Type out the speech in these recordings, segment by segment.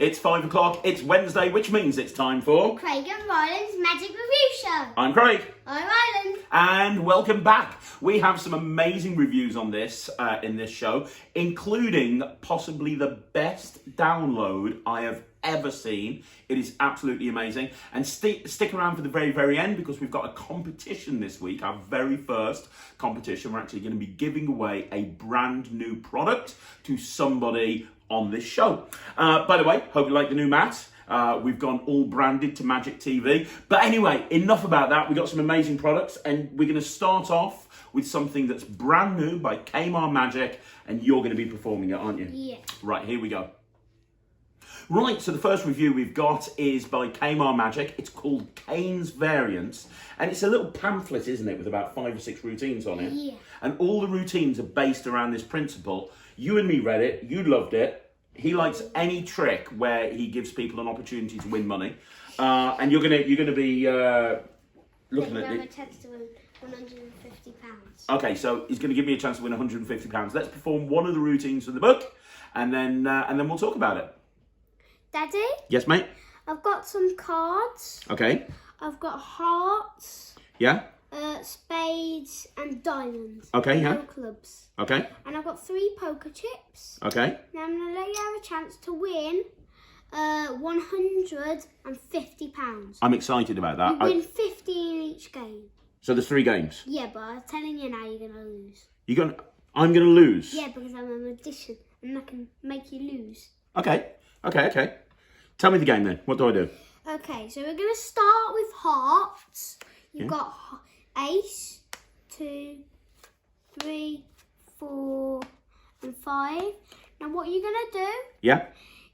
It's 5 o'clock, it's Wednesday, which means it's time for... Craig and Ryland's Magic Review Show. I'm Craig. I'm Ryland. And welcome back. We have some amazing reviews on this, in this show, including possibly the best download I have ever seen. It is absolutely amazing. And stick around for the very, very end because we've got a competition this week, our very first competition. We're actually going to be giving away a brand new product to somebody on this show. By the way, hope you like the new mat. We've gone all branded to Magic TV. But anyway, enough about that. We've got some amazing products and we're going to start off with something that's brand new by Kane Magic, and you're going to be performing it, aren't you? Yeah. Right, here we go. Right, so the first review we've got is by Kane Magic. It's called Kane's Variants, and it's a little pamphlet, isn't it, with about 5 or 6 routines on it. Yeah. And all the routines are based around this principle. You and me read it, you loved it. He likes any trick where he gives people an opportunity to win money. And you're gonna be looking at have a it. chance to win £150. Okay, so he's gonna give me a chance to win £150. Let's perform one of the routines from the book, and then we'll talk about it. Daddy? Yes, mate? I've got some cards. Okay. I've got hearts, Yeah? spades and diamonds. Okay, yeah. No clubs. Okay. And I've got 3 poker chips. Okay. Now I'm going to let you have a chance to win £150. I'm excited about that. You win 50 in each game. So there's 3 games. Yeah, but I'm telling you now you're going to lose. I'm gonna lose? Yeah, because I'm a magician and I can make you lose. Okay. Tell me the game then. What do I do? Okay, so we're going to start with hearts. You've got ace, 2, 3, 4 and 5. Now what you're going to do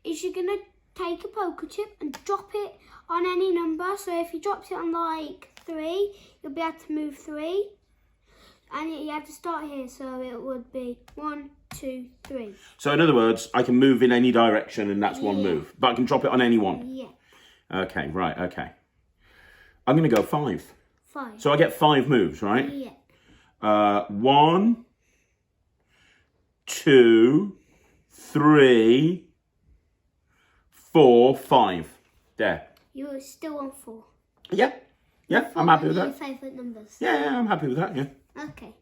is you're going to take a poker chip and drop it on any number. So if you dropped it on like 3, you'll be able to move 3. And you have to start here, so it would be 1, 2, 3. So in other words, I can move in any direction and that's one move. But I can drop it on any one? Yeah. Okay, right, okay. I'm going to go 5. 5. So I get 5 moves, right? Yeah. 1, 2, 3, 4, 5. There. You're still on 4. Yeah, I'm happy with Your that. favourite numbers. Yeah, I'm happy with that, yeah. Okay.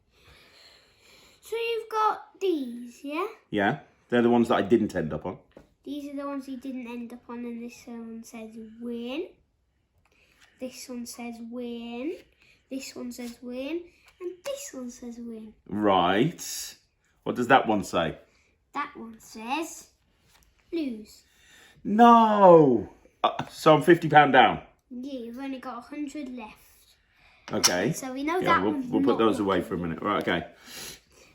So you've got these, yeah? Yeah, they're the ones that I didn't end up on. These are the ones you didn't end up on, and this one says win. This one says win. This one says win. And this one says win. Right. What does that one say? That one says lose. No! So I'm £50 down. Yeah, you've only got 100 left. Okay. So we know that one's we'll put not those away lucky. for a minute. Right, okay.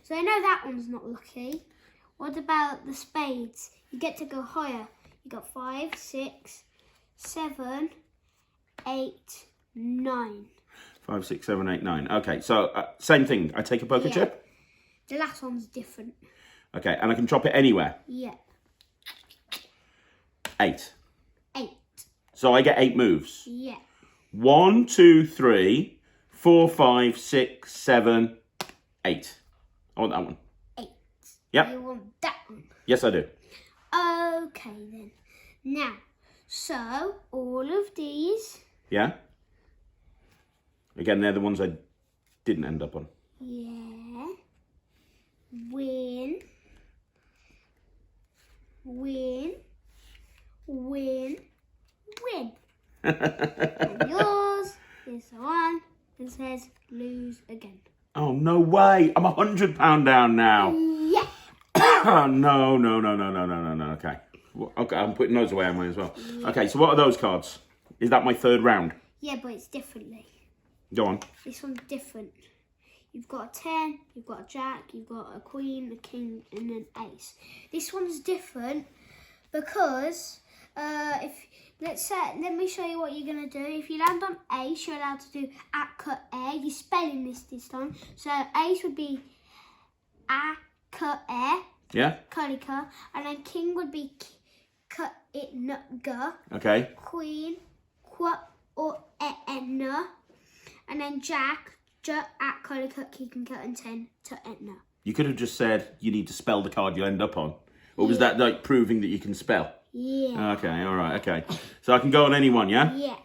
So I know that one's not lucky. What about the spades? You get to go higher. You got 5, 6, 7, 8, 9. 5, 6, 7, 8, 9. Okay, so same thing. I take a poker chip. The last one's different. Okay, and I can drop it anywhere. Yeah. 8. 8. So I get 8 moves. Yeah. 1, 2, 3, 4, 5, 6, 7, 8. I want that one. 8. Yep. You want that one. Yes, I do. Okay then. Now, so all of these. Yeah? Again, they're the ones I didn't end up on. Yeah. Win. Win. Win. Win. And yours is the one that says lose again. Oh, no way. I'm £100 down now. Yeah. No. Okay. Okay, I'm putting those away, am I, as well? Okay, so what are those cards? Is that my 3rd round? Yeah, but it's differently. Go on. This one's different. You've got a 10, you've got a jack, you've got a queen, a king, and an ace. This one's different because let me show you what you're gonna do. If you land on ace, you're allowed to do at cut air. You're spelling this time. So ace would be a cut air. Yeah. Kalika, and then king would be cut it ga. Okay. Queen, qua or etna, and then jack, at Kalika, king cut and 10 to etna. You could have just said you need to spell the card you'll end up on. Or was that like proving that you can spell? Yeah. Okay, all right, okay. So I can go on any one, yeah? Yeah.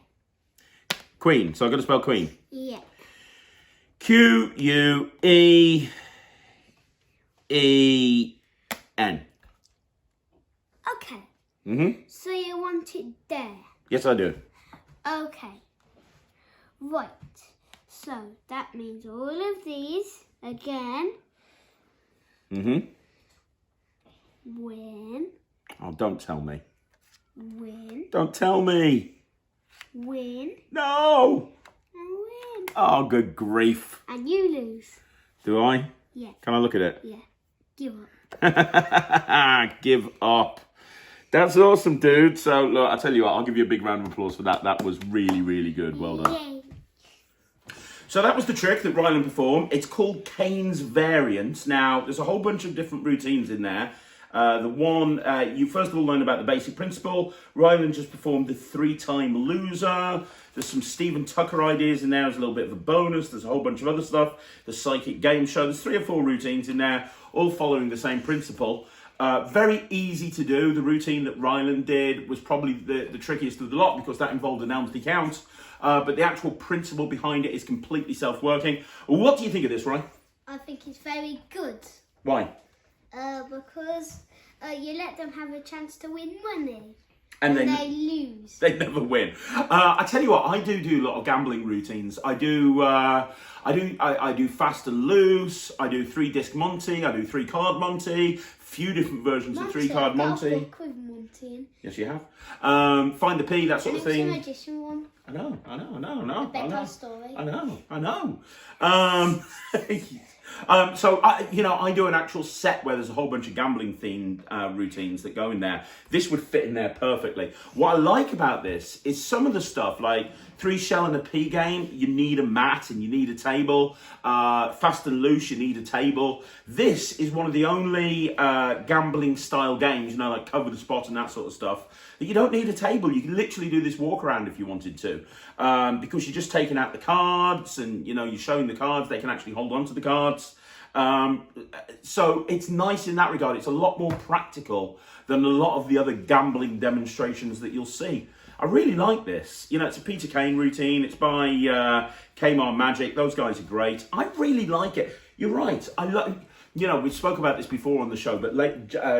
Queen. So I've got to spell Queen. Yeah. Queen. Okay. Mm-hmm. So you want it there? Yes, I do. Okay. Right. So that means all of these again. Mm-hmm. Win. Oh, don't tell me. Win. Don't tell me. Win. No. And win. Oh, good grief. And you lose. Do I? Yeah. Can I look at it? Yeah. Give up. Give up. That's awesome, dude. So, look, I'll tell you what, I'll give you a big round of applause for that. That was really, really good. Well done. Yay. So that was the trick that Ryland performed. It's called Kane's variant. Now, there's a whole bunch of different routines in there. The one, you first of all learn about the basic principle. Ryland just performed the 3-time loser. There's some Stephen Tucker ideas in there. There's a little bit of a bonus. There's a whole bunch of other stuff. The psychic game show. There's 3 or 4 routines in there, all following the same principle. Very easy to do. The routine that Ryland did was probably the trickiest of the lot because that involved an Elmsley count. But the actual principle behind it is completely self-working. What do you think of this, Ryan? I think it's very good. Why? Because you let them have a chance to win money. And then they lose. They never win. I tell you what, I do a lot of gambling routines. I do fast and loose. I do 3-disc Monty. I do 3-card Monty. Few different versions of 3-card Monty. With Monty. Yes, you have. Find the P, that sort of thing. It's a magician one. I know. A bedtime story. I know. So I do an actual set where there's a whole bunch of gambling themed routines that go in there. This would fit in there perfectly. What I like about this is some of the stuff like 3 shell and a P game, you need a mat and you need a table. Fast and loose, you need a table. This is one of the only gambling style games, like cover the spot and that sort of stuff, that you don't need a table. You can literally do this walk around if you wanted to, because you're just taking out the cards and you're showing the cards. They can actually hold on to the cards. So it's nice in that regard. It's a lot more practical than a lot of the other gambling demonstrations that you'll see. I really like this. It's a Peter Kane routine. It's by Kmart Magic. Those guys are great. I really like it. You're right. We spoke about this before on the show, but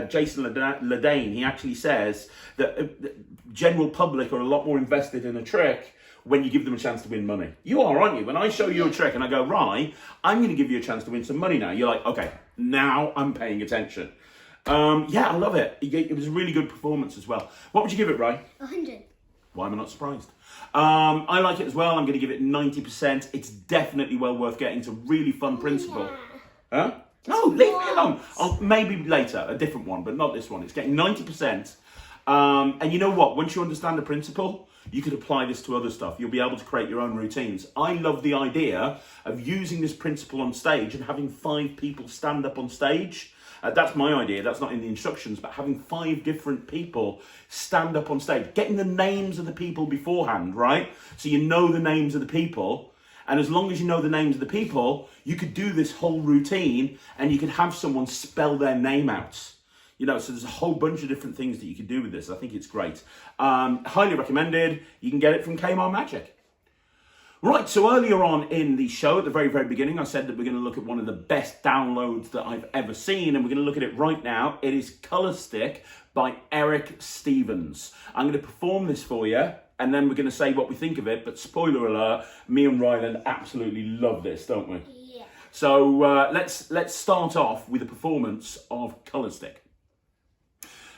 Jason Ledane, he actually says that general public are a lot more invested in a trick when you give them a chance to win money. You are, aren't you? When I show you a trick and I go, right, I'm going to give you a chance to win some money now. You're like, okay, now I'm paying attention. I love it. It was a really good performance as well. What would you give it, Ray? 100. Why am I not surprised? I like it as well. I'm going to give it 90%. It's definitely well worth getting. It's a really fun principle. Yeah. Huh? No, leave me alone. Maybe later, a different one, but not this one. It's getting 90%. And you know what? Once you understand the principle, you could apply this to other stuff. You'll be able to create your own routines. I love the idea of using this principle on stage and having 5 people stand up on stage. That's my idea. That's not in the instructions, but having 5 different people stand up on stage, getting the names of the people beforehand, right? So you know the names of the people. And as long as you know the names of the people, you could do this whole routine and you could have someone spell their name out. So there's a whole bunch of different things that you can do with this. I think it's great. Highly recommended. You can get it from Kmart Magic. Right, so earlier on in the show, at the very, very beginning, I said that we're going to look at one of the best downloads that I've ever seen, and we're going to look at it right now. It is Color Stick by Eric Stevens. I'm going to perform this for you, and then we're going to say what we think of it, but spoiler alert, me and Ryland absolutely love this, don't we? Yeah. So let's start off with a performance of Color Stick.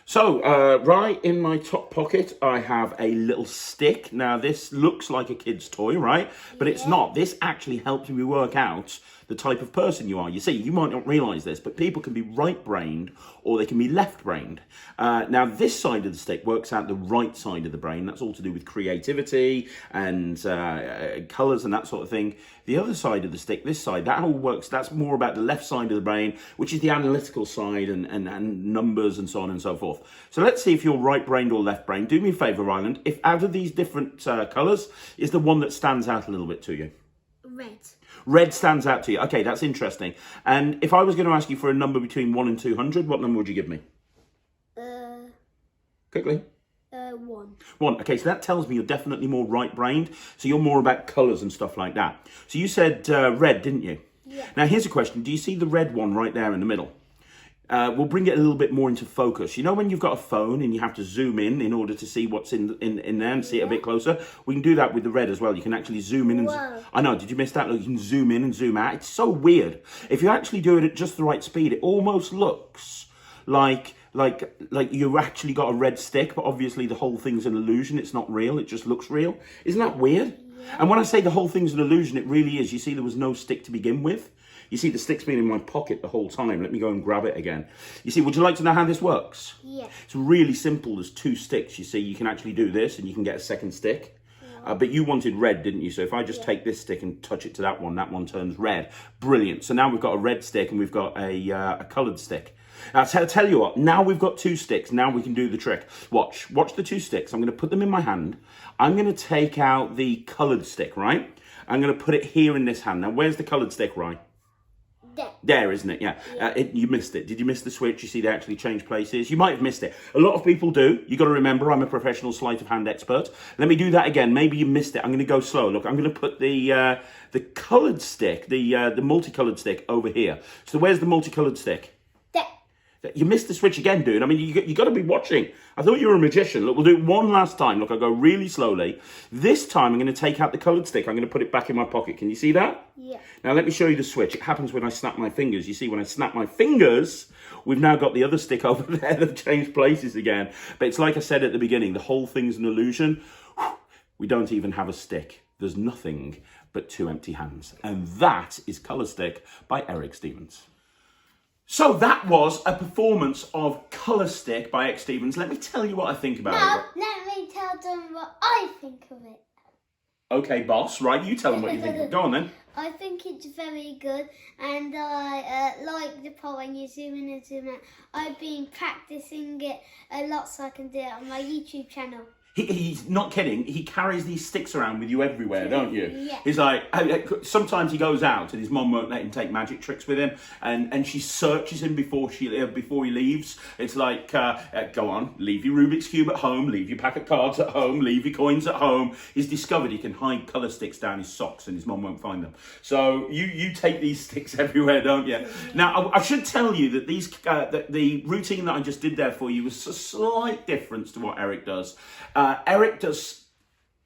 So, right in my top pocket, I have a little stick. Now, this looks like a kid's toy, right? But it's not. This actually helps me work out the type of person you are. You see, you might not realise this, but people can be right-brained or they can be left-brained. Now, this side of the stick works out the right side of the brain. That's all to do with creativity and colours and that sort of thing. The other side of the stick, this side, that all works. That's more about the left side of the brain, which is the analytical side and numbers and so on and so forth. So let's see if you're right-brained or left-brained. Do me a favour, Ryland. If out of these different colours, is the one that stands out a little bit to you? Red. Red stands out to you. Okay, that's interesting. And if I was going to ask you for a number between 1 and 200, what number would you give me? Quickly. 1. 1. Okay, so that tells me you're definitely more right-brained. So you're more about colours and stuff like that. So you said red, didn't you? Yeah. Now, here's a question. Do you see the red one right there in the middle? We'll bring it a little bit more into focus. You know when you've got a phone and you have to zoom in order to see what's in there and see it a bit closer? We can do that with the red as well. You can actually zoom in and... I know, did you miss that? Look, you can zoom in and zoom out. It's so weird. If you actually do it at just the right speed, it almost looks like you've actually got a red stick, but obviously the whole thing's an illusion. It's not real. It just looks real. Isn't that weird? Yeah. And when I say the whole thing's an illusion, it really is. You see, there was no stick to begin with. You see, the stick's been in my pocket the whole time. Let me go and grab it again. You see, would you like to know how this works? Yeah. It's really simple. There's 2 sticks. You see, you can actually do this and you can get a second stick. Yeah. But you wanted red, didn't you? So if I just take this stick and touch it to that one turns red. Brilliant. So now we've got a red stick and we've got a coloured stick. Now, I'll tell you what, now we've got 2 sticks, now we can do the trick. Watch the 2 sticks. I'm going to put them in my hand. I'm going to take out the coloured stick, right? I'm going to put it here in this hand. Now, where's the coloured stick, right? There, isn't it? Yeah. You missed it. Did you miss the switch? You see, they actually change places. You might have missed it. A lot of people do. You got to remember, I'm a professional sleight of hand expert. Let me do that again. Maybe you missed it. I'm going to go slow. Look, I'm going to put the coloured stick, the multicoloured stick over here. So where's the multicoloured stick? You missed the switch again, dude. I mean, you got to be watching. I thought you were a magician. Look, we'll do it one last time. Look, I'll go really slowly. This time, I'm going to take out the coloured stick. I'm going to put it back in my pocket. Can you see that? Yeah. Now, let me show you the switch. It happens when I snap my fingers. You see, when I snap my fingers, we've now got the other stick over there. They've changed places again. But it's like I said at the beginning, the whole thing's an illusion. We don't even have a stick. There's nothing but 2 empty hands. And that is Colour Stick by Eric Stevens. So that was a performance of Colour Stick by X Stevens. Let me tell you what I think about it. No, let me tell them what I think of it. Okay, boss. Right, you tell them what you think of it. Go on then. I think it's very good, and I like the part when you zoom in and zoom out. I've been practicing it a lot so I can do it on my YouTube channel. He's not kidding. He carries these sticks around with you everywhere, don't you? Yeah. He's like, sometimes he goes out and his mom won't let him take magic tricks with him, and she searches him before he leaves. It's like, go on, leave your Rubik's Cube at home, leave your pack of cards at home, leave your coins at home. He's discovered he can hide colour sticks down his socks and his mom won't find them. So you take these sticks everywhere, don't you? Now, I should tell you that the routine that I just did there for you was a slight difference to what Eric does. Eric does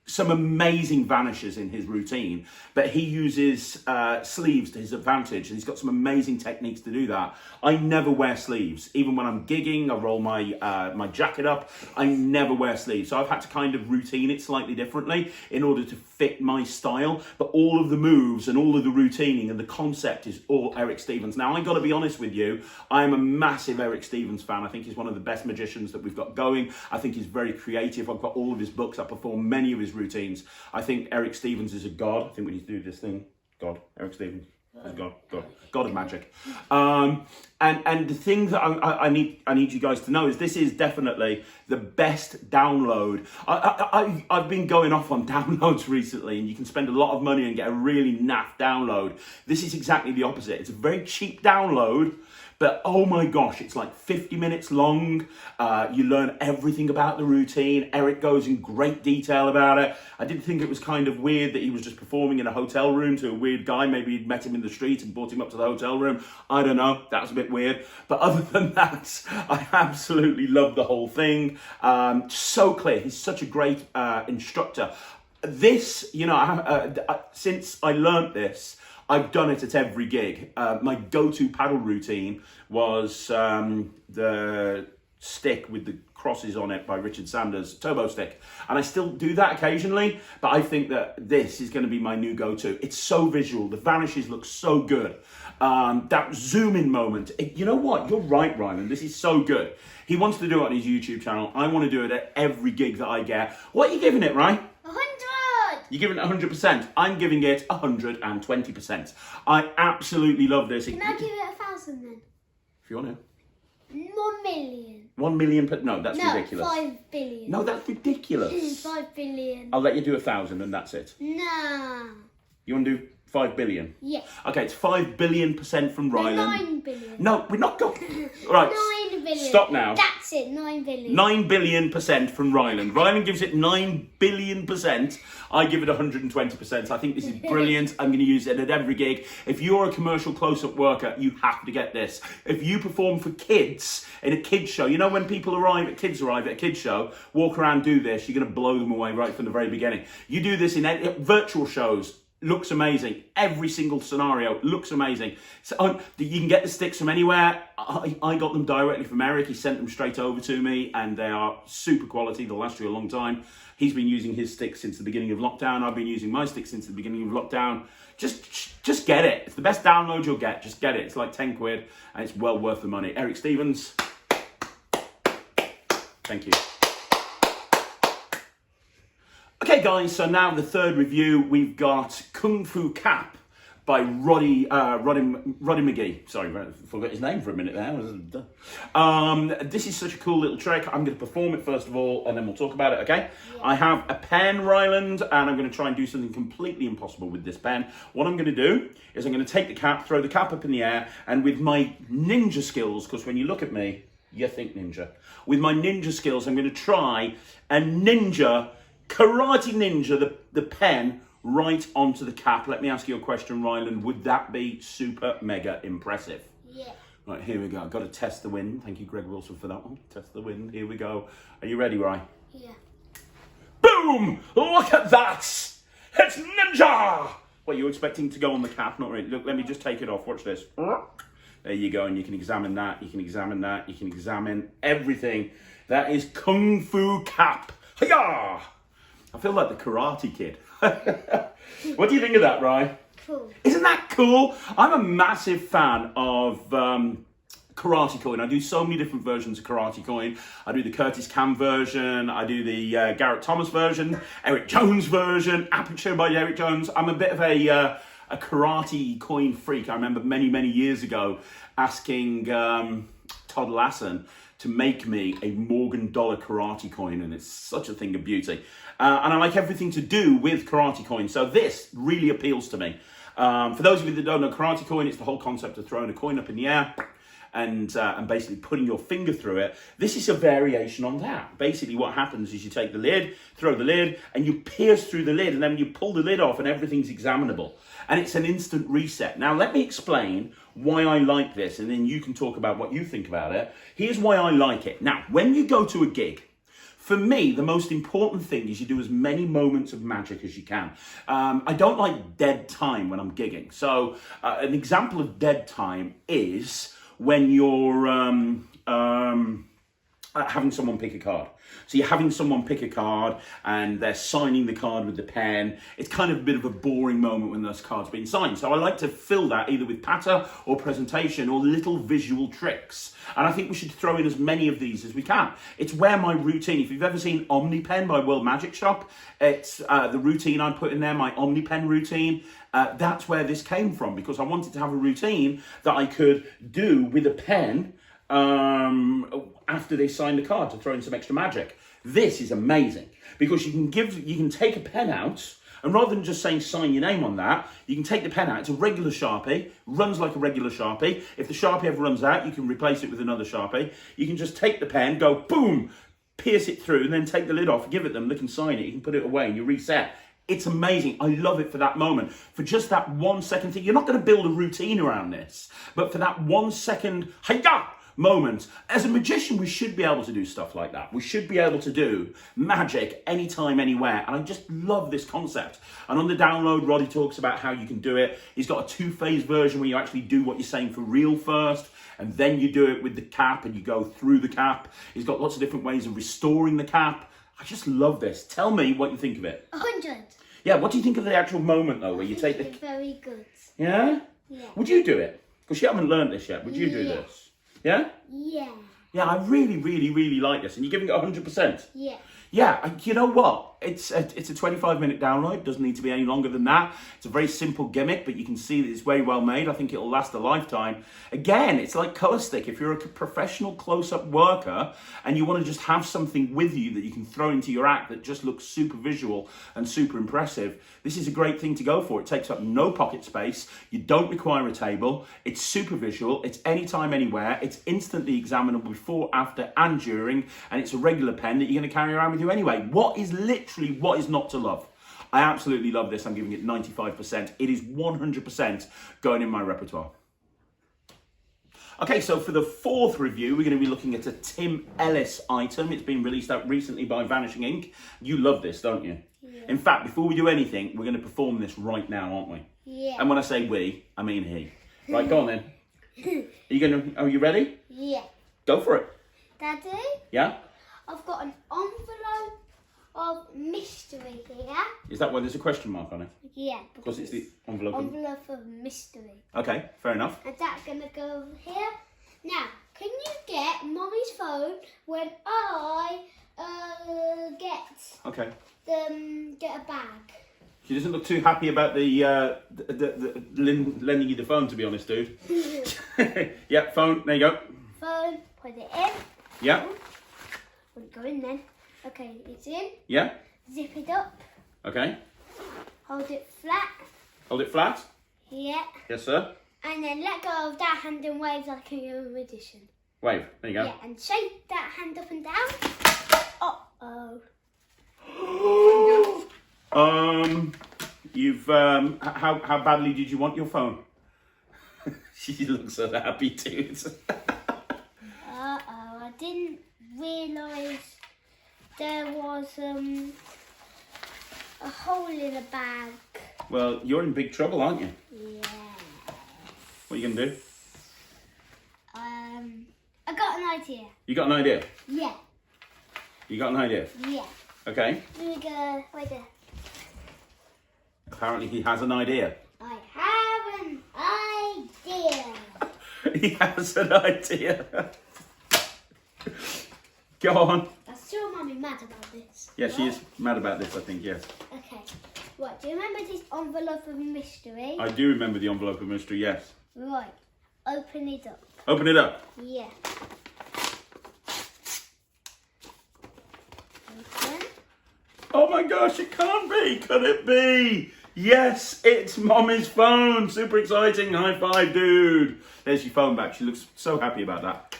some amazing vanishes in his routine, but he uses sleeves to his advantage, and he's got some amazing techniques to do that. I never wear sleeves. Even when I'm gigging, I roll my jacket up. I never wear sleeves. So I've had to kind of routine it slightly differently in order to fit my style. But all of the moves and all of the routining and the concept is all Eric Stevens. Now, I got to be honest with you, I'm a massive Eric Stevens fan. I think he's one of the best magicians that we've got going. I think he's very creative. I've got all of his books. I perform many of his routines. I think Eric Stevens is a god. I think when you do this thing, God, Eric Stevens is God of magic. And the thing that I need you guys to know is this is definitely the best download. I've been going off on downloads recently, and you can spend a lot of money and get a really naff download. This is exactly the opposite. It's a very cheap download, but oh my gosh, it's like 50 minutes long. You learn everything about the routine. Eric goes in great detail about it. I did think it was kind of weird that he was just performing in a hotel room to a weird guy. Maybe he'd met him in the street and brought him up to the hotel room. I don't know. That was a bit weird. But other than that, I absolutely love the whole thing. So clear. He's such a great instructor. This, since I learnt this, I've done it at every gig. My go-to paddle routine was the stick with the crosses on it by Richard Sanders, Turbo Stick. And I still do that occasionally, but I think that this is going to be my new go-to. It's so visual. The vanishes look so good. That zoom-in moment. You know what? You're right, Ryland. This is so good. He wants to do it on his YouTube channel. I want to do it at every gig that I get. What are you giving it, Ryan? 100! You're giving it 100%. I'm giving it 120%. I absolutely love this. Can I give it 1,000 then? If you want to. 1 million. 1 million, no, that's ridiculous. 5 billion. No, that's ridiculous. 5 billion. I'll let you do 1,000 and that's it. Nah. You want to do 5 billion? Yes. Okay, it's 5 billion% from Ryland. 9 billion. No, we're not going. Right. 9 billion. Stop now. That's it, 9 billion. 9 billion% from Ryland. Ryland gives it 9 billion%. I give it 120%. I think this is brilliant. I'm going to use it at every gig. If you're a commercial close-up worker, you have to get this. If you perform for kids in a kids show, you know when people arrive at a kids show, walk around, do this, you're going to blow them away right from the very beginning. You do this in virtual shows. Looks amazing. Every single scenario looks amazing. So you can get the Stix from anywhere. I got them directly from Eric. He sent them straight over to me, and they are super quality. They'll last you a long time. He's been using his Stix since the beginning of lockdown. I've been using my Stix since the beginning of lockdown. Just get it. It's the best download you'll get. Just get it. It's like 10 quid, and it's well worth the money. Eric Stevens, thank you. Okay, guys, so now the third review, we've got Kung Fu Cap by Roddy McGhie. Sorry, I forgot his name for a minute there. This is such a cool little trick. I'm going to perform it first of all, and then we'll talk about it, okay? Yeah. I have a pen, Ryland, and I'm going to try and do something completely impossible with this pen. What I'm going to do is I'm going to take the cap, throw the cap up in the air, and with my ninja skills, because when you look at me, you think ninja. With my ninja skills, I'm going to try and karate ninja the pen right onto the cap. Let me ask you a question, Ryland. Would that be super mega impressive? Yeah. Right, here we go. I've got to test the wind. Thank you, Greg Wilson, for that one. Test the wind. Here we go. Are you ready, Ryan? Yeah. Boom! Look at that! It's ninja! What, you expecting to go on the cap? Not really. Look, let me just take it off. Watch this. There you go, and you can examine that. You can examine that. You can examine everything. That is Kung Fu Cap. Hiya! I feel like the Karate Kid. What do you think of that, Ryan? Cool. Isn't that cool? I'm a massive fan of Karate Coin. I do so many different versions of Karate Coin. I do the Curtis Cam version. I do the Garrett Thomas version, Eric Jones version, Aperture by Eric Jones. I'm a bit of a Karate Coin freak. I remember many, many years ago asking Todd Lassen to make me a Morgan dollar karate coin, and it's such a thing of beauty. And I like everything to do with karate coin, so this really appeals to me. For those of you that don't know karate coin, it's the whole concept of throwing a coin up in the air and basically putting your finger through it. This is a variation on that. Basically what happens is you take the lid, throw the lid, and you pierce through the lid, and then you pull the lid off and everything's examinable. And it's an instant reset. Now let me explain why I like this, and then you can talk about what you think about it. Here's why I like it. Now, when you go to a gig, for me, the most important thing is you do as many moments of magic as you can. I don't like dead time when I'm gigging. So an example of dead time is when you're having someone pick a card. So you're having someone pick a card and they're signing the card with the pen. It's kind of a bit of a boring moment when those cards are being signed. So I like to fill that either with patter or presentation or little visual tricks. And I think we should throw in as many of these as we can. It's where my routine, if you've ever seen OmniPen by World Magic Shop, it's the routine I put in there, my OmniPen routine. That's where this came from, because I wanted to have a routine that I could do with a pen after they sign the card to throw in some extra magic. This is amazing because you can take a pen out, and rather than just saying sign your name on that, you can take the pen out. It's a regular Sharpie, runs like a regular Sharpie. If the Sharpie ever runs out, you can replace it with another Sharpie. You can just take the pen, go boom, pierce it through, and then take the lid off, give it them, they can sign it, you can put it away and you reset. It's amazing. I love it for that moment. For just that 1 second thing. You're not going to build a routine around this, but for that 1 second, hi-ya! Moment. As a magician, we should be able to do stuff like that. We should be able to do magic anytime, anywhere. And I just love this concept. And on the download, Roddy talks about how you can do it. He's got a 2-phase version where you actually do what you're saying for real first, and then you do it with the cap and you go through the cap. He's got lots of different ways of restoring the cap. I just love this. Tell me what you think of it. 100. Yeah, what do you think of the actual moment though, where you take the... Very good. Yeah? Yeah. Would you do it? Because you haven't learned this yet. Would you do this? Yeah? Yeah. Yeah, I really, really, really like this. And you're giving it 100%? Yeah. Yeah, you know what? it's a 25-minute download. It doesn't need to be any longer than that. It's a very simple gimmick, but you can see that it's very well made. I think it'll last a lifetime. Again, it's like Color Stick. If you're a professional close-up worker and you want to just have something with you that you can throw into your act that just looks super visual and super impressive, this is a great thing to go for. It takes up no pocket space. You don't require a table. It's super visual. It's anytime, anywhere. It's instantly examinable before, after, and during, and it's a regular pen that you're going to carry around with you anyway. What is not to love? I absolutely love this. I'm giving it 95%. It is 100% going in my repertoire. Okay, so for the fourth review, we're going to be looking at a Tim Ellis item. It's been released out recently by Vanishing Ink. You love this, don't you? Yeah. In fact, before we do anything, we're going to perform this right now, aren't we? Yeah. And when I say we, I mean he. Right, go on then. Are you ready? Yeah. Go for it. Daddy? Yeah? I've got an envelope of mystery here. Is that why there's a question mark on it? Yeah. Because it's the envelope. Envelope of mystery. Okay, fair enough. And that's going to go over here. Now, can you get Mommy's phone when I get a bag? She doesn't look too happy about the lending you the phone, to be honest, dude. Yeah, phone, there you go. Phone, put it in. Yeah. Wouldn't go in then. Okay, it's in. Yeah. Zip it up. Okay. Hold it flat. Hold it flat? Yeah. Yes, sir. And then let go of that hand and wave like a magician. Wave, there you go. Yeah, and shake that hand up and down. Uh-oh. How badly did you want your phone? She looks so happy, dude. I didn't realise there was a hole in the bag. Well, you're in big trouble, aren't you? Yeah. What are you going to do? I got an idea. You got an idea? Yeah. You got an idea? Yeah. Okay. Let me go right there. Apparently he has an idea. I have an idea. He has an idea. Go on. I'm sure Mummy mad about this. Yeah, she is mad about this, I think, yes. Okay. Right, do you remember this envelope of mystery? I do remember the envelope of mystery, yes. Right. Open it up. Open it up. Yeah. Open. Oh my gosh, it can't be. Could it be? Yes, it's Mommy's phone. Super exciting. High five, dude. There's your phone back. She looks so happy about that.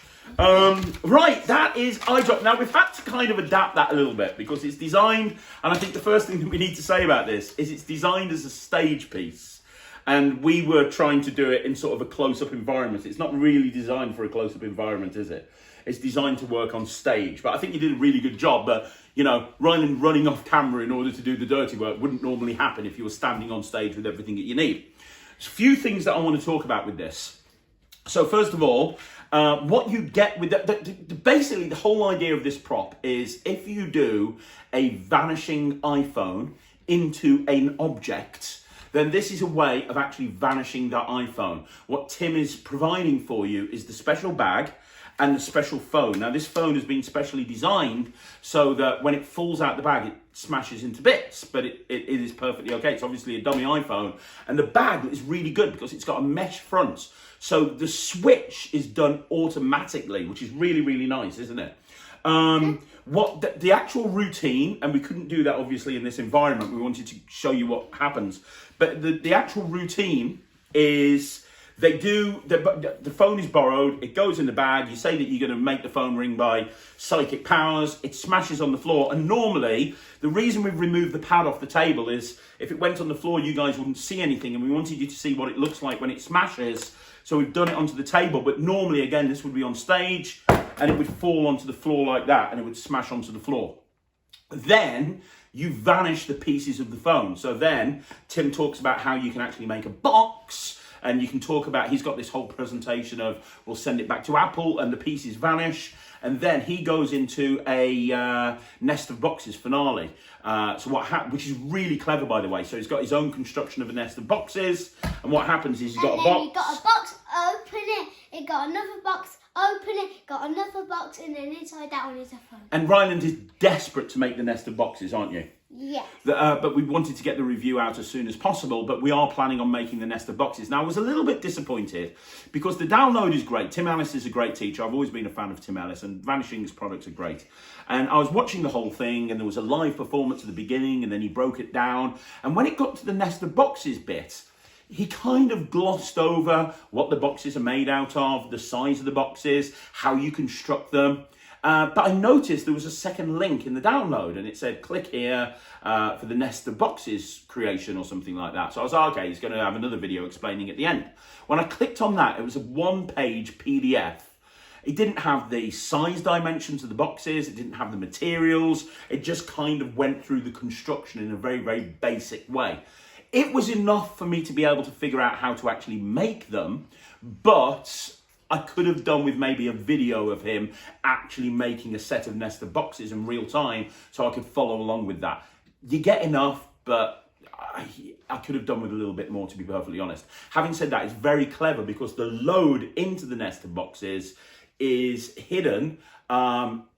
Right, that is iDrop. Now, we've had to kind of adapt that a little bit because it's designed, and I think the first thing that we need to say about this is it's designed as a stage piece. And we were trying to do it in sort of a close-up environment. It's not really designed for a close-up environment, is it? It's designed to work on stage. But I think you did a really good job. But, you know, Ryland running off camera in order to do the dirty work wouldn't normally happen if you were standing on stage with everything that you need. There's a few things that I want to talk about with this. So first of all, what you get with basically the whole idea of this prop is if you do a vanishing iPhone into an object, then this is a way of actually vanishing that iPhone. What Tim is providing for you is the special bag and the special phone. Now, this phone has been specially designed so that when it falls out the bag, it smashes into bits, but it is perfectly okay. It's obviously a dummy iPhone. And the bag is really good because it's got a mesh front. So the switch is done automatically, which is really, really nice, isn't it? What the actual routine, and we couldn't do that obviously in this environment. We wanted to show you what happens. But the actual routine is the phone is borrowed, it goes in the bag, you say that you're going to make the phone ring by psychic powers, it smashes on the floor, and normally the reason we've removed the pad off the table is if it went on the floor you guys wouldn't see anything, and we wanted you to see what it looks like when it smashes, so we've done it onto the table. But normally, again, this would be on stage and it would fall onto the floor like that and it would smash onto the floor. Then you vanish the pieces of the phone. So then Tim talks about how you can actually make a box, and you can talk about, he's got this whole presentation of, we'll send it back to Apple and the pieces vanish. And then he goes into a nest of boxes finale. Which is really clever, by the way. So he's got his own construction of a nest of boxes. And what happens is he's got a box. You got a box, open it. It got another box, open it. Got another box, and then inside that one is a phone. And Ryland is desperate to make the nest of boxes, aren't you? Yes. But we wanted to get the review out as soon as possible, but we are planning on making the nest of boxes. Now, I was a little bit disappointed because the download is great. Tim Ellis is a great teacher. I've always been a fan of Tim Ellis, and Vanishing's products are great. And I was watching the whole thing, and there was a live performance at the beginning, and then he broke it down. And when it got to the nest of boxes bit, he kind of glossed over what the boxes are made out of, the size of the boxes, how you construct them. But I noticed there was a second link in the download, and it said, click here for the nest of boxes creation or something like that. So I was like, okay, he's going to have another video explaining at the end. When I clicked on that, it was a one-page PDF. It didn't have the size dimensions of the boxes. It didn't have the materials. It just kind of went through the construction in a very, very basic way. It was enough for me to be able to figure out how to actually make them, but I could have done with maybe a video of him actually making a set of nest of boxes in real time so I could follow along with that. You get enough, but I could have done with a little bit more, to be perfectly honest. Having said that, it's very clever because the load into the nest of boxes is hidden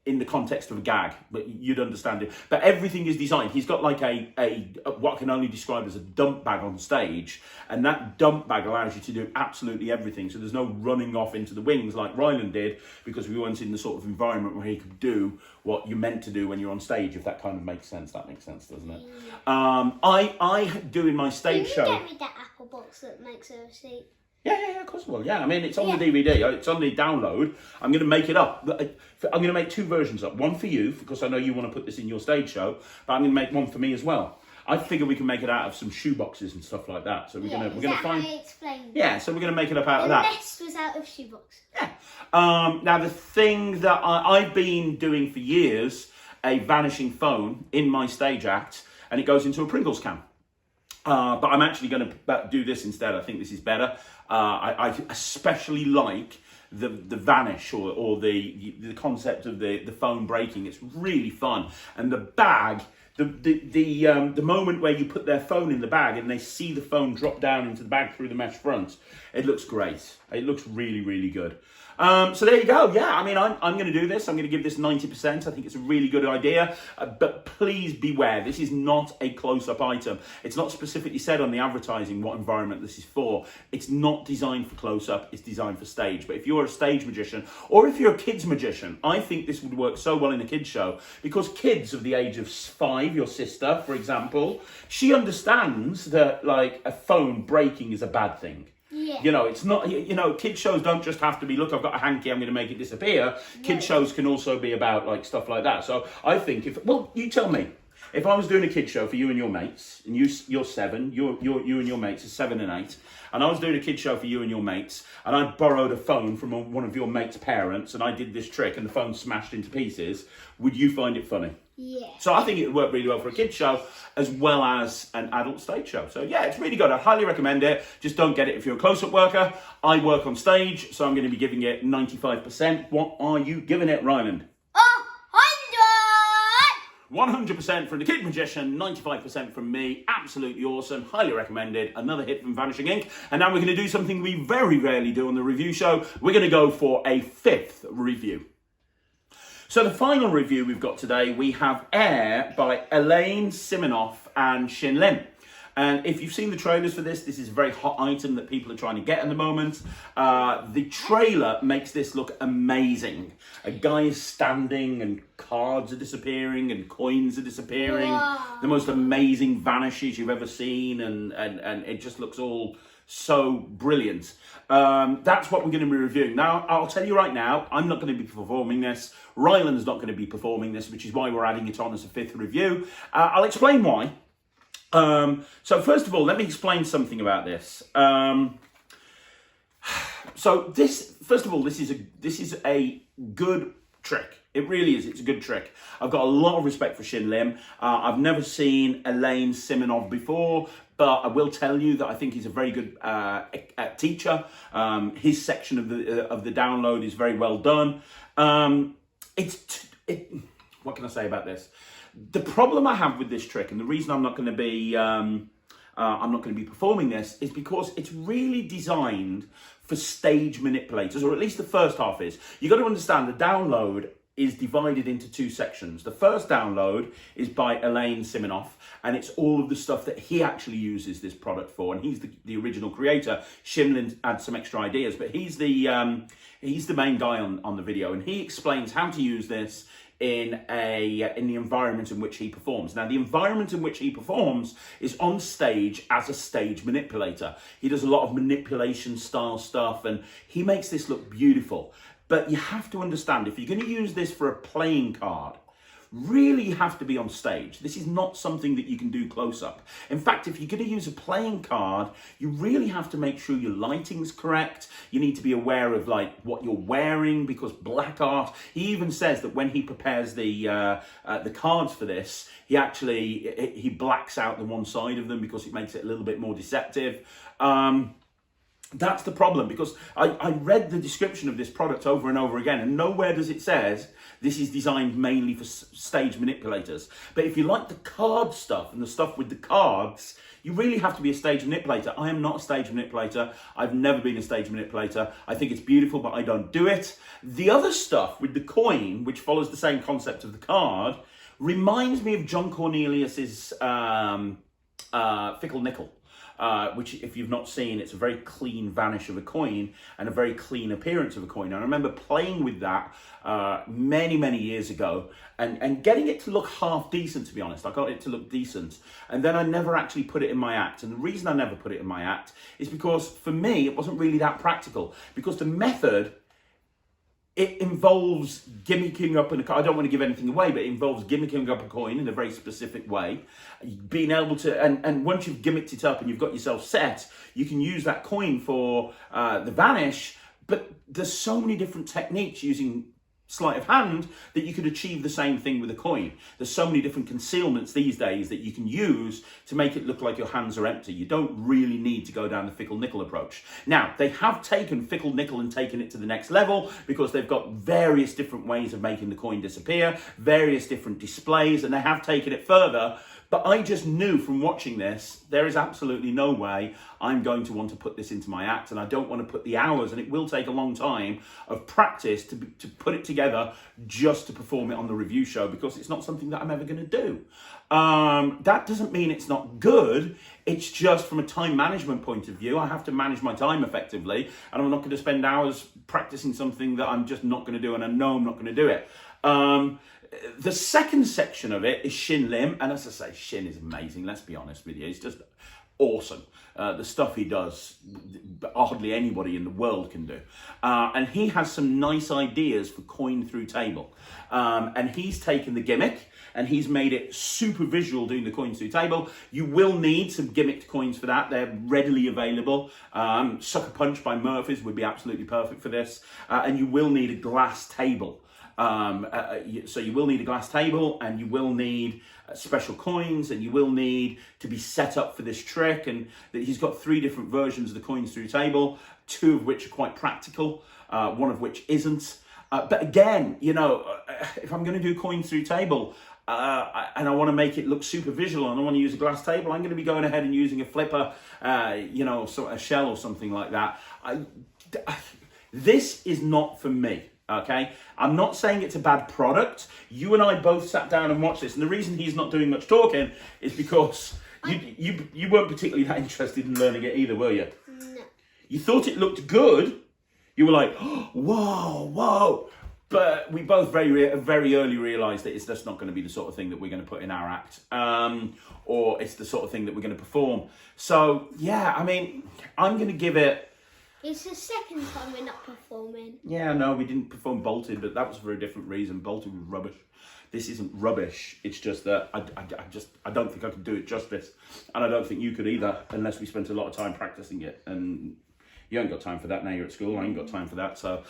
in the context of a gag, but you'd understand it. But everything is designed. He's got like a what I can only describe as a dump bag on stage, and that dump bag allows you to do absolutely everything. So there's no running off into the wings like Ryland did, because we weren't in the sort of environment where he could do what you're meant to do when you're on stage, if that kind of makes sense. That makes sense, doesn't it? Yeah. I do in my stage show. Can you get me that Apple box that makes a receipt? Yeah, of course I will. Yeah, I mean, it's on the DVD. It's on the download. I'm going to make it up. I'm going to make two versions up. One for you, because I know you want to put this in your stage show, but I'm going to make one for me as well. I figure we can make it out of some shoe boxes and stuff like that. So we're going to find. How I explained? Yeah, so we're going to make it up out of that. The nest was out of shoebox. Yeah. Now the thing that I've been doing for years, a vanishing phone in my stage act, and it goes into a Pringles can. But I'm actually going to do this instead. I think this is better. I especially like the vanish or the concept of the phone breaking. It's really fun. And the bag, the moment where you put their phone in the bag and they see the phone drop down into the bag through the mesh front, it looks great. It looks really, really good. So there you go. Yeah, I mean, I'm going to do this. I'm going to give this 90%. I think it's a really good idea. But please beware. This is not a close-up item. It's not specifically said on the advertising what environment this is for. It's not designed for close-up. It's designed for stage. But if you're a stage magician, or if you're a kids magician, I think this would work so well in a kids show, because kids of the age of 5, your sister, for example, she understands that, like, a phone breaking is a bad thing. Yeah. You know, it's not, you know, kids shows don't just have to be, look, I've got a hanky, I'm going to make it disappear. Kids shows can also be about, like, stuff like that. So I think you tell me, if I was doing a kids show for you and your mates, and you're 7, you and your mates are 7 and 8, and I was doing a kids show for you and your mates, and I borrowed a phone from one of your mates' parents, and I did this trick, and the phone smashed into pieces, would you find it funny? Yeah. So I think it would work really well for a kids show as well as an adult stage show. So yeah, it's really good. I highly recommend it. Just don't get it if you're a close-up worker. I work on stage, so I'm going to be giving it 95%. What are you giving it, Ryland? 100! 100% from the Kid Magician, 95% from me. Absolutely awesome. Highly recommended. Another hit from Vanishing Inc. And now we're going to do something we very rarely do on the review show. We're going to go for a 5th review. So the final review we've got today, we have Air by Alain, Simonov and Shin Lim. And if you've seen the trailers for this, this is a very hot item that people are trying to get at the moment. The trailer makes this look amazing. A guy is standing and cards are disappearing and coins are disappearing. Wow. The most amazing vanishes you've ever seen, and it just looks all so brilliant. That's what we're going to be reviewing. Now, I'll tell you right now, I'm not going to be performing this. Ryland's not going to be performing this, which is why we're adding it on as a 5th review. I'll explain why. So first of all, let me explain something about this. This is a good trick. It really is. It's a good trick. I've got a lot of respect for Shin Lim. I've never seen Alain Simonov before, but I will tell you that I think he's a very good teacher. His section of the download is very well done. What can I say about this? The problem I have with this trick, and the reason I'm not going to be performing this, is because it's really designed for stage manipulators, or at least the first half is. You've got to understand the download is divided into two sections. The first download is by Alain Simonov, and it's all of the stuff that he actually uses this product for. And he's the original creator. Shin Lim adds some extra ideas, but he's the main guy on the video, and he explains how to use this in the environment in which he performs. Now, the environment in which he performs is on stage as a stage manipulator. He does a lot of manipulation style stuff, and he makes this look beautiful. But you have to understand, if you're going to use this for a playing card, really you have to be on stage. This is not something that you can do close up. In fact, if you're going to use a playing card, you really have to make sure your lighting's correct. You need to be aware of like what you're wearing, because black art, he even says that when he prepares the cards for this, he blacks out the one side of them because it makes it a little bit more deceptive. That's the problem, because I read the description of this product over and over again, and nowhere does it says this is designed mainly for stage manipulators. But if you like the card stuff and the stuff with the cards, you really have to be a stage manipulator. I am not a stage manipulator. I've never been a stage manipulator. I think it's beautiful, but I don't do it. The other stuff with the coin, which follows the same concept of the card, reminds me of John Cornelius's Fickle Nickel. Which, if you've not seen, it's a very clean vanish of a coin and a very clean appearance of a coin. And I remember playing with that many, many years ago and getting it to look half decent, to be honest. I got it to look decent. And then I never actually put it in my act. And the reason I never put it in my act is because, for me, it wasn't really that practical. Because the method, it involves gimmicking up, I don't want to give anything away, but it involves gimmicking up a coin in a very specific way. Being able to, and once you've gimmicked it up and you've got yourself set, you can use that coin for the vanish, but there's so many different techniques using sleight of hand that you could achieve the same thing with a coin. There's so many different concealments these days that you can use to make it look like your hands are empty. You don't really need to go down the Fickle Nickel approach. Now, they have taken Fickle Nickel and taken it to the next level, because they've got various different ways of making the coin disappear, various different displays, and they have taken it further. But I just knew from watching this, there is absolutely no way I'm going to want to put this into my act, and I don't want to put the hours, and it will take a long time of practice to put it together just to perform it on the review show, because it's not something that I'm ever going to do. That doesn't mean it's not good. It's just from a time management point of view, I have to manage my time effectively, and I'm not going to spend hours practicing something that I'm just not going to do, and I know I'm not going to do it. The second section of it is Shin Lim, and as I say, Shin is amazing, let's be honest with you. He's just awesome. The stuff he does, hardly anybody in the world can do. And he has some nice ideas for coin through table. And he's taken the gimmick and he's made it super visual doing the coins through table. You will need some gimmicked coins for that. They're readily available. Sucker Punch by Murphy's would be absolutely perfect for this. And you will need a glass table. So you will need a glass table, and you will need special coins, and you will need to be set up for this trick. And he's got 3 different versions of the coins through table, 2 of which are quite practical, one of which isn't. But again, you know, if I'm going to do coins through table, and I want to make it look super visual, and I want to use a glass table, I'm going to be going ahead and using a flipper, you know, so a shell or something like that. This is not for me. Okay, I'm not saying it's a bad product. You and I both sat down and watched this, and the reason he's not doing much talking is because you weren't particularly that interested in learning it either, were you? No. You thought it looked good. You were like, oh, whoa. But we both very early realised that it's just not going to be the sort of thing that we're going to put in our act, or it's the sort of thing that we're going to perform. So yeah, I mean, I'm going to give it. It's the second time we're not performing. Yeah, no, we didn't perform Bolted, but that was for a different reason. Bolted was rubbish. This isn't rubbish. It's just that I don't think I could do it justice, and I don't think you could either, unless we spent a lot of time practicing it. And you ain't got time for that now. You're at school. I ain't got time for that. So,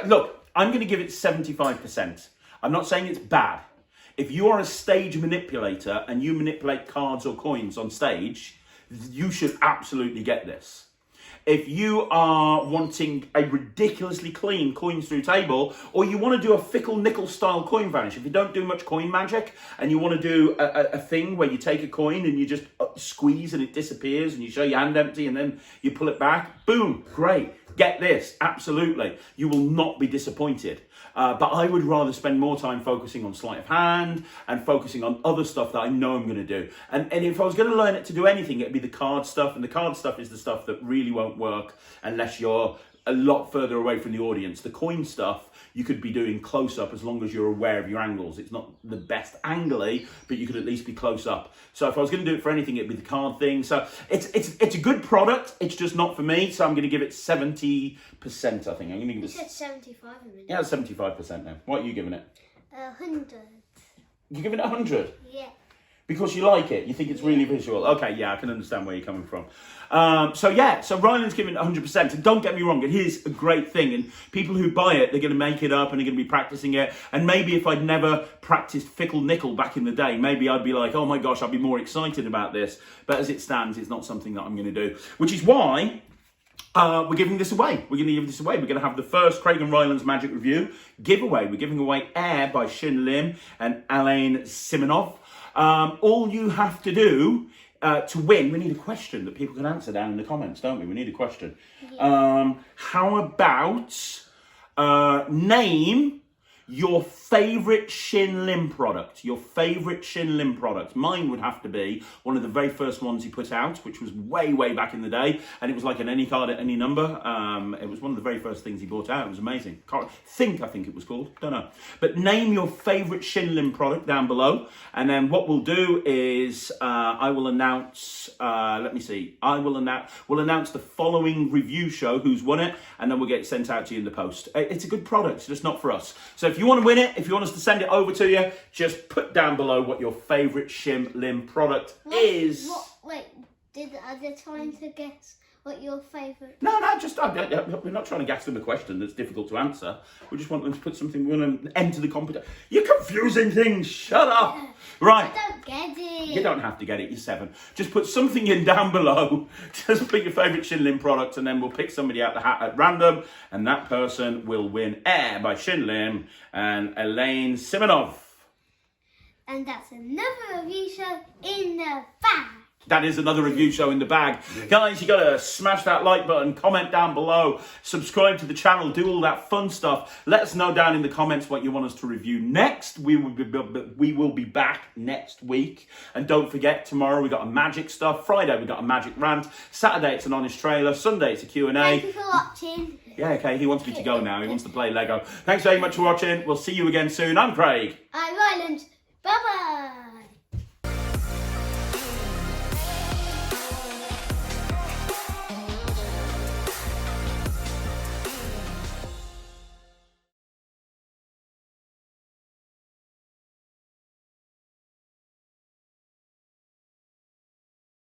look, I'm going to give it 75%. I'm not saying it's bad. If you are a stage manipulator and you manipulate cards or coins on stage, you should absolutely get this. If you are wanting a ridiculously clean coins through table, or you want to do a Fickle Nickel style coin vanish, if you don't do much coin magic and you want to do a thing where you take a coin and you just squeeze and it disappears and you show your hand empty and then you pull it back, boom, great. get this, absolutely, you will not be disappointed. But I would rather spend more time focusing on sleight of hand and focusing on other stuff that I know I'm going to do. And if I was going to learn it to do anything, it'd be the card stuff. And the card stuff is the stuff that really won't work unless you're a lot further away from the audience. The coin stuff, you could be doing close up as long as you're aware of your angles. It's not the best angly, but you could at least be close up. So if I was going to do it for anything, it'd be the card thing. So it's a good product. It's just not for me. So I'm going to give it 70%, I think. I'm going to give it... You said 75 a minute. Yeah, 75% now. What are you giving it? 100. You're giving it 100? Yeah. Because you like it, you think it's really visual. Okay, yeah, I can understand where you're coming from. So Ryland's giving it 100%. And don't get me wrong, it is a great thing. And people who buy it, they're going to make it up and they're going to be practicing it. And maybe if I'd never practiced Fickle Nickel back in the day, maybe I'd be like, oh my gosh, I'd be more excited about this. But as it stands, it's not something that I'm going to do. Which is why we're giving this away. We're going to give this away. We're going to have the first Craig and Ryland's Magic Review giveaway. We're giving away Air by Shin Lim and Alain Simonov. All you have to do to win, we need a question that people can answer down in the comments, don't we? We need a question. Yeah. How about name your favourite Shin Lim product? Your favourite Shin Lim product. Mine would have to be one of the very first ones he put out, which was way, way back in the day. And it was like an any card at any number. It was one of the very first things he brought out. It was amazing. I think it was called. Don't know. But name your favourite Shin Lim product down below. And then what we'll do is I will announce, we'll announce the following review show, who's won it. And then we'll get it sent out to you in the post. It's a good product. It's just not for us. So if you want to win it, if you want us to send it over to you, just put down below what your favourite Shin Lim product is. Wait, are they trying to guess what your favourite... No, we're not trying to ask them a question that's difficult to answer. We just want them to put something, we want to enter the competition. You're confusing things, shut up. Yeah. Right. I don't get it. You don't have to get it, you're 7. Just put something in down below. Just put your favourite Shin Lim product and then we'll pick somebody out the hat at random and that person will win Air by Shin Lim and Alain Simonov. And that's another review show in the bag. That is another review show in the bag. Guys, you got to smash that like button, comment down below, subscribe to the channel, do all that fun stuff. Let us know down in the comments what you want us to review next. We will be back next week. And don't forget, tomorrow we got a magic stuff. Friday we got a magic rant. Saturday it's an honest trailer. Sunday it's a Q&A. Thank you for watching. Yeah, okay, he wants me to go now. He wants to play Lego. Thanks very much for watching. We'll see you again soon. I'm Craig. I'm Ryland. Bye-bye.